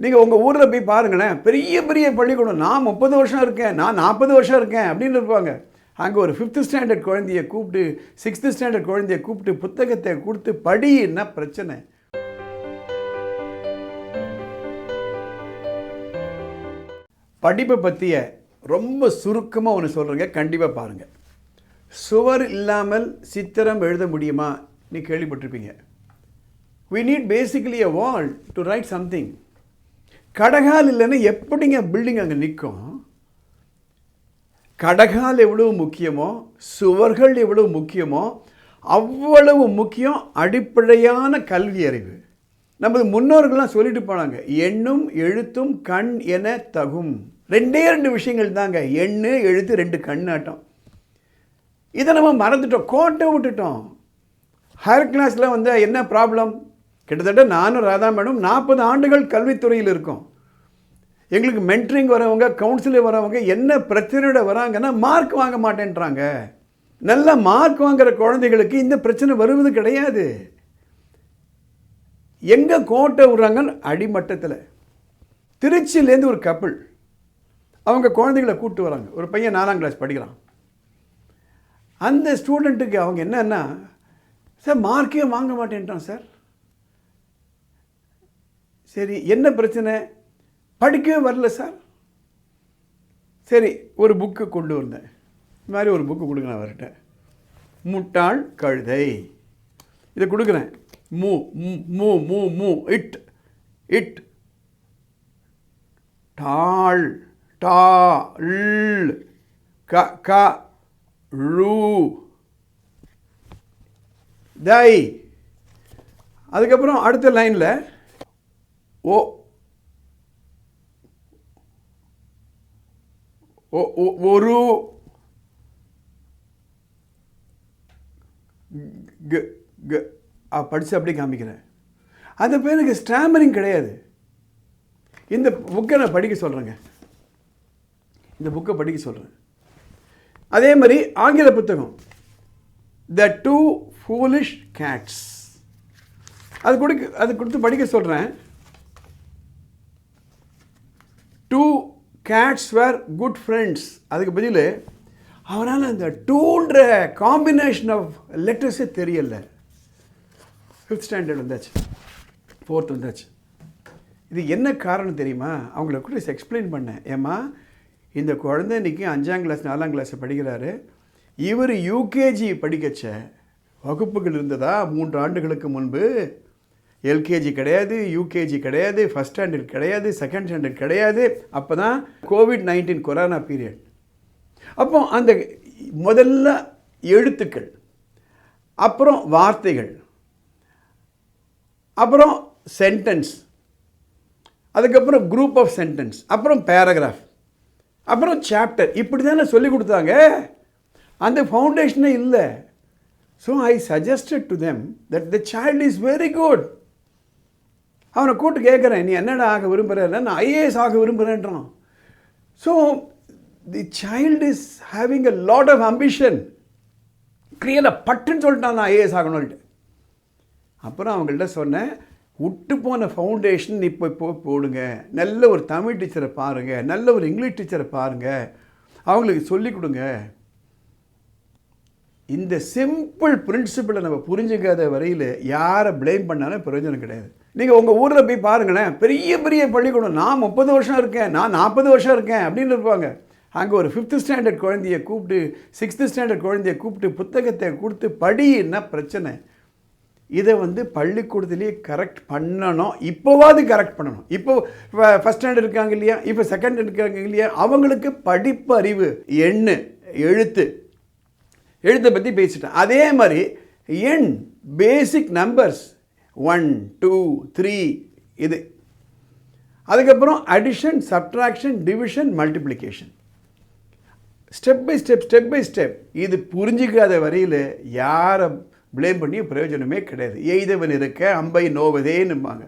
நீங்கள் உங்கள் ஊரில் போய் பாருங்களேன், பெரிய பெரிய பள்ளிக்கூடம். நான் 30 வருஷம் இருக்கேன், நான் 40 வருஷம் இருக்கேன் அப்படின்னு இருப்பாங்க. அங்கே ஒரு 5th ஸ்டாண்டர்ட் குழந்தைய கூப்பிட்டு 6th ஸ்டாண்டர்ட் குழந்தைய கூப்பிட்டு புத்தகத்தை கொடுத்து படி, என்ன பிரச்சனை? படிப்பை பற்றிய ரொம்ப சுருக்கமாக ஒன்று சொல்கிறேங்க, கண்டிப்பாக பாருங்கள். சுவர் இல்லாமல் சித்திரம் எழுத முடியுமா? நீ கேள்விப்பட்டிருப்பீங்க. we need basically a wall to write something. கடகால் இல்லைன்னா எப்படிங்க பில்டிங் அங்கே நிற்கும்? கடகால் எவ்வளவு முக்கியமோ, சுவர்கள் எவ்வளவு முக்கியமோ, அவ்வளவு முக்கியம் அடிப்படையான கல்வி அறிவு. நமது முன்னோர்கள்லாம் சொல்லிட்டு போனாங்க, எண்ணும் எழுத்தும் கண் என தகும். 2 விஷயங்கள் தாங்க, எண்ணு எழுத்து 2 கண்ணாட்டம். இதை நம்ம மறந்துட்டோம், கோட்டை விட்டுட்டோம். ஹையர் கிளாஸில் வந்து என்ன ப்ராப்ளம்? கிட்டத்தட்ட நானும் ராதா மேடம் 40 ஆண்டுகள் கல்வித்துறையில் இருக்கோம். எங்களுக்கு மென்டரிங் வரவங்க, கவுன்சிலிங் வரவங்க என்ன பிரச்சனையோட வராங்கன்னா, மார்க் வாங்க மாட்டேன்றாங்க. நல்ல மார்க் வாங்குகிற குழந்தைகளுக்கு இந்த பிரச்சனை வருவது கிடையாது. எங்கே கோட்டை விடுறாங்கன்னு அடிமட்டத்தில். திருச்சியிலேருந்து ஒரு கப்பிள் அவங்க குழந்தைகளை கூப்பிட்டு வராங்க. ஒரு பையன் 4ஆம் கிளாஸ் படிக்கிறான். அந்த ஸ்டூடெண்ட்டுக்கு அவங்க என்னன்னா, சார் மார்க்கே வாங்க மாட்டேன்ட்டான் சார். சரி, என்ன பிரச்சனை? படிக்கவே வரல சார். சரி, ஒரு புக்கு கொண்டு வந்தேன். இது மாதிரி ஒரு புக்கு கொடுக்குறேன் அவர்கிட்ட. முட்டாள் கழுதை இதை கொடுக்குறேன். மூ மூ மூ மூ இட் இட் டாள் டா ல் க க ழு தை. அதுக்கப்புறம் அடுத்த லைனில் ஓ ஒரு படித்து அப்படியே காமிக்கிறேன். அந்த பேருக்கு ஸ்டாமரிங் கிடையாது. இந்த புக்கை நான் படிக்க சொல்கிறேங்க, இந்த புக்கை படிக்க சொல்கிறேன். அதே மாதிரி ஆங்கில புத்தகம் த 2 foolish cats, அது கொடுத்து படிக்க சொல்கிறேன். 2 cats were good friends. அதுக்கு பதில் அவனால் அந்த 2ன்ற காம்பினேஷன் ஆஃப் லெட்டர்ஸே தெரியல. 5th ஸ்டாண்டர்ட் வந்தாச்சு, 4th வந்தாச்சு. இது என்ன காரணம் தெரியுமா? அவங்கள கூட எக்ஸ்பிளைன் பண்ணேன். ஏம்மா, இந்த குழந்தை இன்றைக்கி 5ஆம் கிளாஸ் 4ஆம் கிளாஸ் படிக்கிறாரு. இவர் யூகேஜி படிக்கச்ச வகுப்புகள் இருந்ததா 3 ஆண்டுகளுக்கு முன்பு? எல்கேஜி கிடையாது, யூகேஜி கிடையாது, 1st ஸ்டாண்டர்ட் கிடையாது, 2nd ஸ்டாண்டர்ட் கிடையாது. அப்போ தான் COVID-19 கொரோனா பீரியட். அப்போ அந்த முதல்ல எழுத்துக்கள், அப்புறம் வார்த்தைகள், அப்புறம் சென்டென்ஸ், அதுக்கப்புறம் குரூப் ஆஃப் சென்டென்ஸ், அப்புறம் பேராகிராஃப், அப்புறம் சாப்டர், இப்படி தானே சொல்லி கொடுத்தாங்க. அந்த ஃபவுண்டேஷனே இல்லை. So I suggested to them that the child is very good. அவனை கூப்பிட்டு கேட்குறேன், நீ என்னடா ஆக விரும்புகிறேன்னா, நான் ஐஏஎஸ் ஆக விரும்புகிறேன்றான். So the child is having a lot of ambition. கிளியராக பட்டுன்னு சொல்லிட்டான், நான் ஐஏஎஸ் ஆகணும்ட்டு. அப்புறம் அவங்கள்ட்ட சொன்னேன், விட்டு போன ஃபவுண்டேஷன் இப்போ போடுங்க. நல்ல ஒரு தமிழ் டீச்சரை பாருங்கள், நல்ல ஒரு இங்கிலீஷ் டீச்சரை பாருங்கள், அவங்களுக்கு சொல்லிக் கொடுங்க. இந்த சிம்பிள் பிரின்சிபிளை நம்ம புரிஞ்சுக்காத வரையில் யாரை ப்ளேம் பண்ணாலும் பிரயோஜனம் கிடையாது. நீங்கள் உங்கள் ஊரில் போய் பாருங்களேன், பெரிய பெரிய பள்ளிக்கூடம். நான் 30 வருஷம் இருக்கேன், நான் 40 வருஷம் இருக்கேன் அப்படின்னு இருப்பாங்க. அங்கே ஒரு 5th ஸ்டாண்டர்ட் குழந்தைய கூப்பிட்டு 6th ஸ்டாண்டர்ட் குழந்தைய கூப்பிட்டு புத்தகத்தை கொடுத்து படி, என்ன பிரச்சனை? இதை வந்து பள்ளிக்கூடத்துலேயே கரெக்ட் பண்ணணும். இப்போவாது கரெக்ட் பண்ணணும். இப்போ 1st ஸ்டாண்டர்ட் இருக்காங்க இல்லையா, இப்போ 2nd இருக்காங்க இல்லையா, அவங்களுக்கு படிப்பு அறிவு, எண்ணு எழுத்தை பற்றி பேசிட்டேன். அதே மாதிரி எண், பேசிக் நம்பர்ஸ் 1 2 3 இது. அதுக்கப்புறம் addition, subtraction, division, multiplication, step by step. இது புரிஞ்சிக்காத வரையில் யாரை ப்ளேம் பண்ணி பிரயோஜனமே கிடையாது. எய்தவன் இருக்க அம்பை நோவதேன்னுப்பாங்க.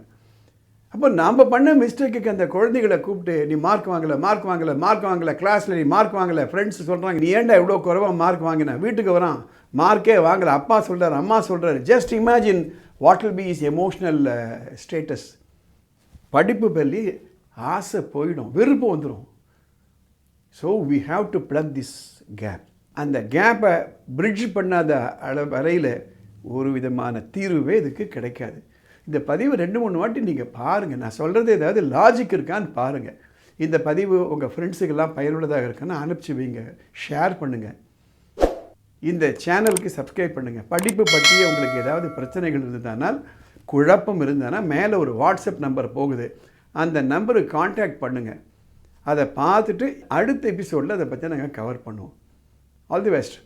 அப்போ நாம் பண்ண மிஸ்டேக்குக்கு அந்த குழந்தைகளை கூப்பிட்டு, நீ மார்க் வாங்கலை, கிளாஸில் நீ மார்க் வாங்கலை, ஃப்ரெண்ட்ஸ் சொல்கிறாங்க, நீ ஏன்டா எவ்வளோ குறைவாக மார்க் வாங்கின, வீட்டுக்கு வரான் மார்க்கே வாங்கலை, அப்பா சொல்கிறார், அம்மா சொல்கிறார். Just imagine what will be is emotional status. படிப்பு பள்ளி ஆசை போயிடும், வெறுப்பு வந்துடும். So we have to plug this gap. அந்த கேப்பை பிரிட்ஜ் பண்ணாத வரையில் ஒரு விதமான தீர்வே இதுக்கு கிடைக்காது. இந்த பதிவு 2-3 வாட்டி நீங்கள் பாருங்கள். நான் சொல்கிறது ஏதாவது லாஜிக் இருக்கான்னு பாருங்கள். இந்த பதிவு உங்கள் ஃப்ரெண்ட்ஸுக்கெல்லாம் பயனுள்ளதாக இருக்குன்னு அனுப்பிச்சி வைங்க, ஷேர் பண்ணுங்கள். இந்த சேனலுக்கு சப்ஸ்கிரைப் பண்ணுங்கள். படிப்பு பற்றிய உங்களுக்கு ஏதாவது பிரச்சனைகள் இருந்ததானால், குழப்பம் இருந்ததுன்னா மேலே ஒரு வாட்ஸ்அப் நம்பர் போகுது, அந்த நம்பருக்கு காண்டாக்ட் பண்ணுங்கள். அதை பார்த்துட்டு அடுத்த எபிசோடில் அதை பற்றி நாங்கள் கவர் பண்ணுவோம். All the best.